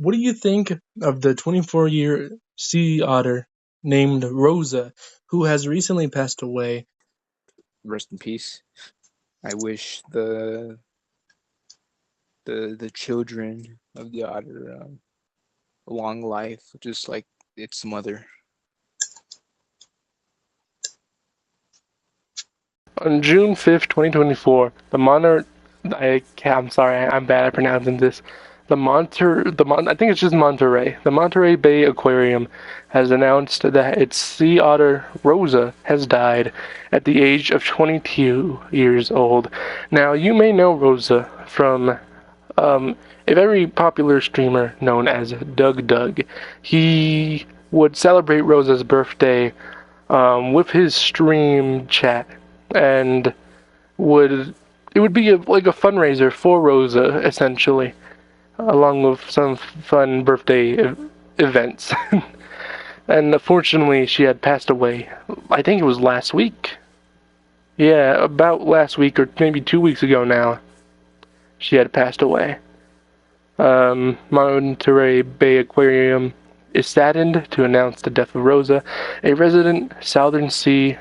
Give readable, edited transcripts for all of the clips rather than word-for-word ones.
What do you think of the 24-year sea otter named Rosa, who has recently passed away? Rest in peace. I wish the children of the otter a long life, just like its mother. On June 5th, 2024, I'm sorry, I'm bad at pronouncing this. I think it's just Monterey. The Monterey Bay Aquarium has announced that its sea otter Rosa has died at the age of 22 years old. Now, you may know Rosa from a very popular streamer known as Doug Doug. He would celebrate Rosa's birthday with his stream chat, and would it would be like a fundraiser for Rosa essentially, along with some fun birthday events. And unfortunately, she had passed away. I think it was last week. Yeah, about last week or maybe 2 weeks ago now. She had passed away. Monterey Bay Aquarium is saddened to announce the death of Rosa, a resident Southern sea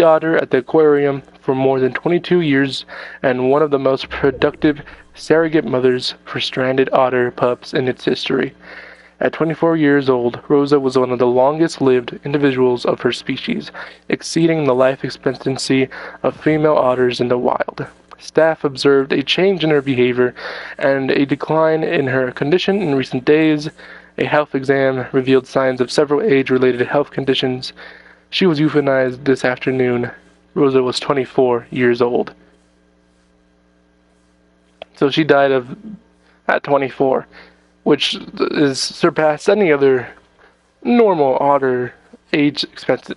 otter at the aquarium for more than 22 years and one of the most productive surrogate mothers for stranded otter pups in its history. At 24 years old, Rosa was one of the longest-lived individuals of her species, exceeding the life expectancy of female otters in the wild. Staff observed a change in her behavior and a decline in her condition in recent days. A health exam revealed signs of several age-related health conditions. She was euthanized this afternoon. Rosa was 24 years old. So she died at 24, which is surpassed any other normal otter age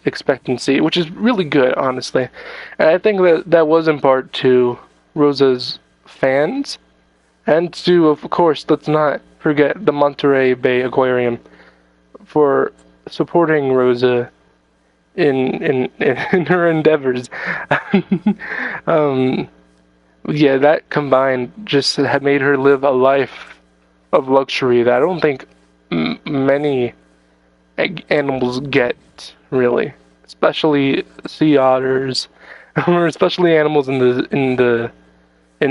expectancy, which is really good, honestly. And I think that was in part to Rosa's fans, and to, of course, let's not forget the Monterey Bay Aquarium for supporting Rosa in her endeavors. um, yeah, that combined just had made her live a life of luxury that I don't think many animals get, really, especially sea otters, or especially animals in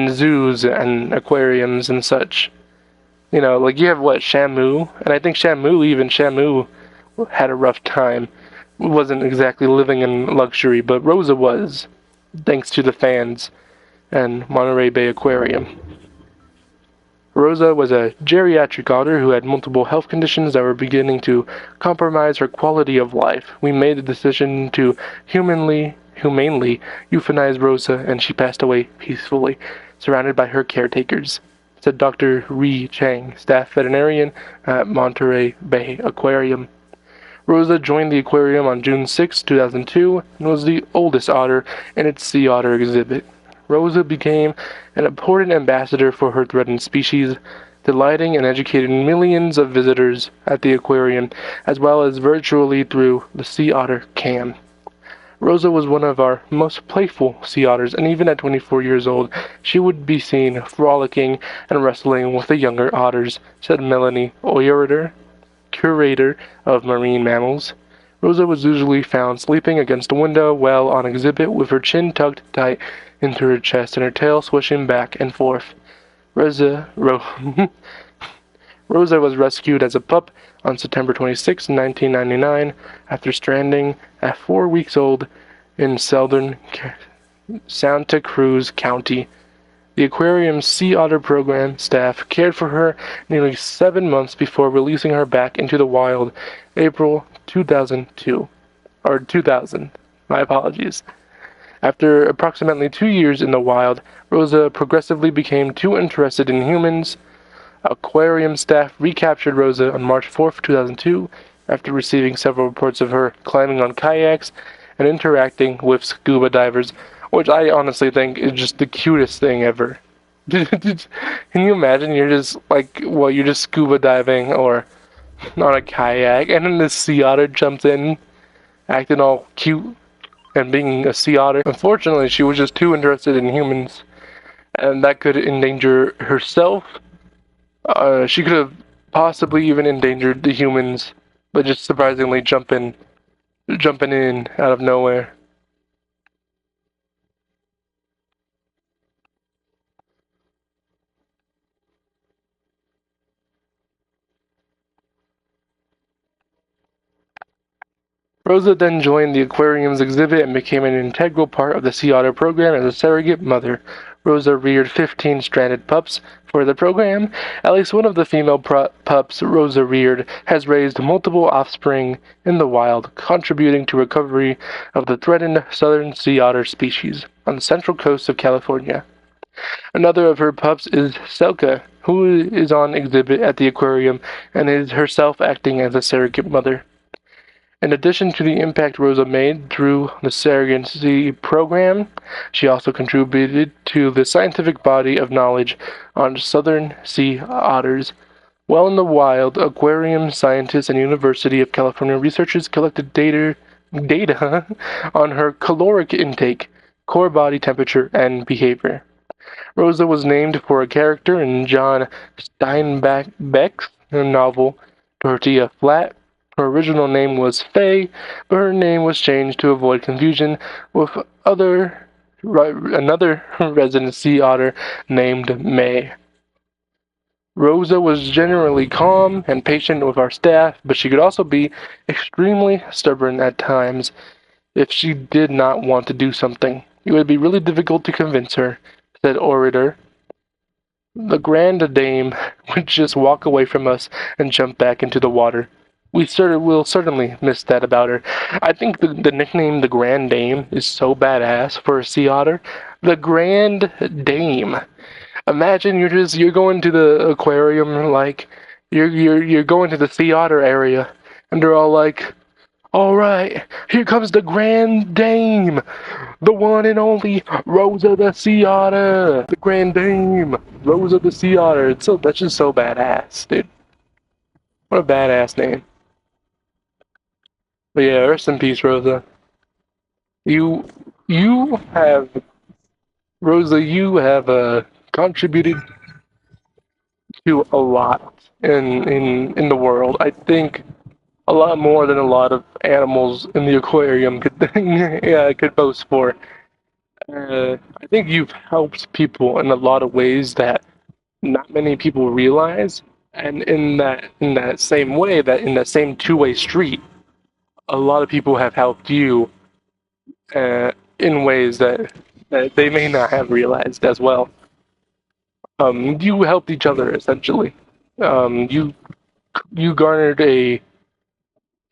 zoos and aquariums and such. You know, like you have what, Shamu, and I think Shamu had a rough time. Wasn't exactly living in luxury, but Rosa was, thanks to the fans and Monterey Bay Aquarium. Rosa was a geriatric otter who had multiple health conditions that were beginning to compromise her quality of life. We made the decision to humanely euthanize Rosa, and she passed away peacefully, surrounded by her caretakers, said Dr. Ri Chang, staff veterinarian at Monterey Bay Aquarium. Rosa joined the aquarium on June 6, 2002, and was the oldest otter in its sea otter exhibit. Rosa became an important ambassador for her threatened species, delighting and educating millions of visitors at the aquarium, as well as virtually through the Sea Otter Cam. Rosa was one of our most playful sea otters, and even at 24 years old, she would be seen frolicking and wrestling with the younger otters, said Melanie Oyerter, curator of marine mammals. Rosa was usually found sleeping against a window well on exhibit with her chin tucked tight into her chest and her tail swishing back and forth. Rosa, Rosa was rescued as a pup on September 26, 1999, after stranding at 4 weeks old in southern Santa Cruz County. The aquarium's sea otter program staff cared for her nearly 7 months before releasing her back into the wild, April 2002. Or 2000. My apologies. After approximately 2 years in the wild, Rosa progressively became too interested in humans. Aquarium staff recaptured Rosa on March 4th, 2002, after receiving several reports of her climbing on kayaks and interacting with scuba divers, which I honestly think is just the cutest thing ever. Can you imagine you're just scuba diving or on a kayak, and then this sea otter jumps in, acting all cute and being a sea otter? Unfortunately, she was just too interested in humans, and that could endanger herself She could have possibly even endangered the humans, but just surprisingly jumping in out of nowhere. Rosa then joined the aquarium's exhibit and became an integral part of the Sea Otter program as a surrogate mother. Rosa reared 15 stranded pups for the program. At least one of the female pups Rosa reared has raised multiple offspring in the wild, contributing to recovery of the threatened southern sea otter species on the central coast of California. Another of her pups is Selka, who is on exhibit at the aquarium and is herself acting as a surrogate mother. In addition to the impact Rosa made through the surrogacy program, she also contributed to the scientific body of knowledge on southern sea otters. While in the wild, aquarium scientists and University of California researchers collected data on her caloric intake, core body temperature, and behavior. Rosa was named for a character in John Steinbeck's novel Tortilla Flat. Her original name was Faye, but her name was changed to avoid confusion with another resident sea otter named May. Rosa was generally calm and patient with our staff, but she could also be extremely stubborn at times if she did not want to do something. It would be really difficult to convince her, said Orator. The Grand Dame would just walk away from us and jump back into the water. Will certainly miss that about her. I think the nickname the Grand Dame is so badass for a sea otter. The Grand Dame. Imagine you're going to the aquarium, like you're going to the sea otter area, and they're all like, "All right, here comes the Grand Dame, the one and only Rosa the Sea Otter, the Grand Dame, Rosa the Sea Otter." That's just so badass, dude. What a badass name. But yeah, rest in peace, Rosa. You you have Rosa. You have contributed to a lot in the world. I think a lot more than a lot of animals in the aquarium could boast for. I think you've helped people in a lot of ways that not many people realize, and in that same way, that in that same two-way street, a lot of people have helped you in ways that they may not have realized as well. You helped each other essentially. You garnered a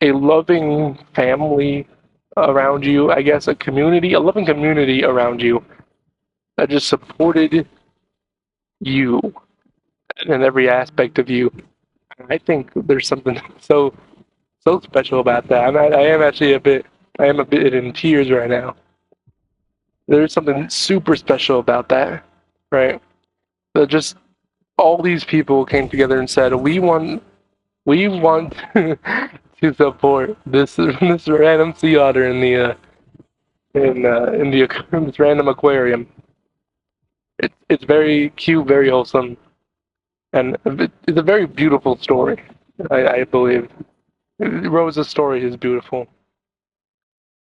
loving family around you. I guess a loving community around you that just supported you in every aspect of you. I think there's something so special about that. I am a bit in tears right now. There's something super special about that, right? That just all these people came together and said, we want to support this random sea otter in the this random aquarium. It's very cute, very wholesome, and it's a very beautiful story. I believe Rosa's story is beautiful.